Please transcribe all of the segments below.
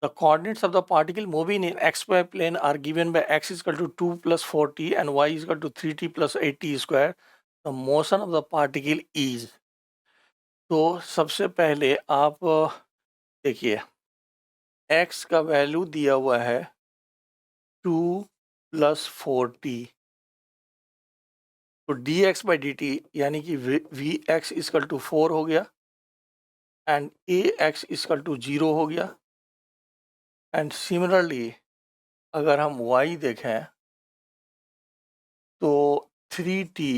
The coordinates of the particle moving in xy plane are given by x is equal to 2 plus 4t and y is equal to 3t plus 8t square. The motion of the particle is. तो सबसे पहले आप देखिए x का value दिया हुआ है 2 plus 4t, तो dx बाई dt यानी कि वी एक्स इजकल टू 4 हो गया and A X equal to 0 हो गया। एंड सिमिलरली अगर हम y देखें तो 3t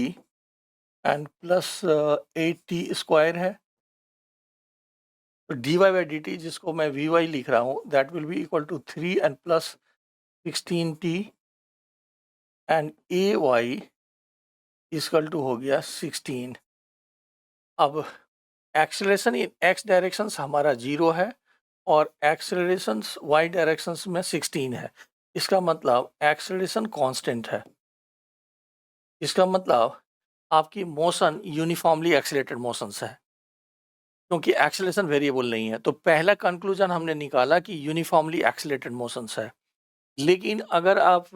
and plus 8t square है, तो dy बाई डी टी जिसको मैं vy लिख रहा हूँ that will be equal to 3 and plus 16t and a y equal to हो गया 16। अब एक्सेलरेशन इन x डायरेक्शंस हमारा 0 है और एक्सेलरेशन y डायरेक्शंस में 16 है। इसका मतलब एक्सेलरेशन कांस्टेंट है। इसका मतलब आपकी मोशन यूनिफॉर्मली एक्सेलेटेड मोशंस है क्योंकि एक्सेलरेशन वेरिएबल नहीं है। तो पहला कंक्लूजन हमने निकाला कि यूनिफॉर्मली एक्सेलेटेड मोशंस है। लेकिन अगर आप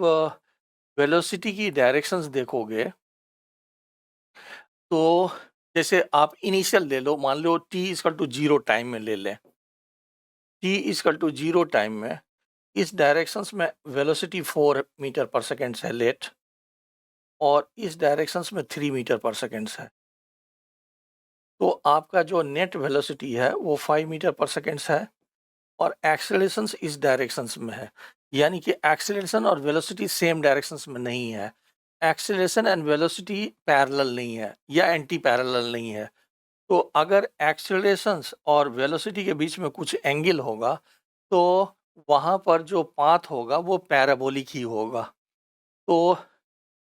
वेलोसिटी की डायरेक्शंस देखोगे तो जैसे आप इनिशियल ले लो, मान लो t इजकल टू 0 टाइम में ले लें, t इजकल टू 0 टाइम में इस डायरेक्शंस में वेलोसिटी 4 मीटर पर सेकेंड है लेट, और इस डायरेक्शंस में 3 मीटर पर सेकेंड है। तो आपका जो नेट वेलोसिटी है वो 5 मीटर पर सेकेंड है और एक्सेलरेशन इस डायरेक्शंस में है, यानी कि एक्सेलरेशन और वेलोसिटी सेम डायरेक्शंस में नहीं है। एक्सेलरेशन एंड वेलोसिटी पैरेलल नहीं है या एंटी पैरेलल नहीं है। तो अगर एक्सेलरेशन और वेलोसिटी के बीच में कुछ एंगल होगा तो वहाँ पर जो पाथ होगा वो पैराबोलिक ही होगा। तो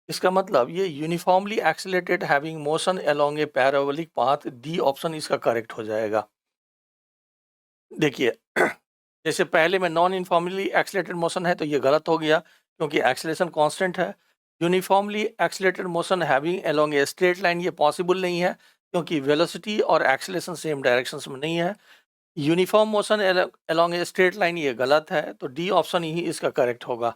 इसका मतलब ये uniformly accelerated having motion along ए पैराबोलिक पाथ, डी ऑप्शन इसका करेक्ट हो जाएगा। देखिए जैसे पहले में नॉन यूनिफॉर्मली एक्सेलरेटेड मोशन है तो ये गलत हो गया क्योंकि एक्सेलरेशन कांस्टेंट है। Uniformly accelerated motion having along a straight line ये पॉसिबल नहीं है क्योंकि वेलोसिटी और एक्सेलरेशन सेम डायरेक्शंस में नहीं है। Uniform motion along a straight line ये गलत है, तो डी ऑप्शन ही इसका करेक्ट होगा।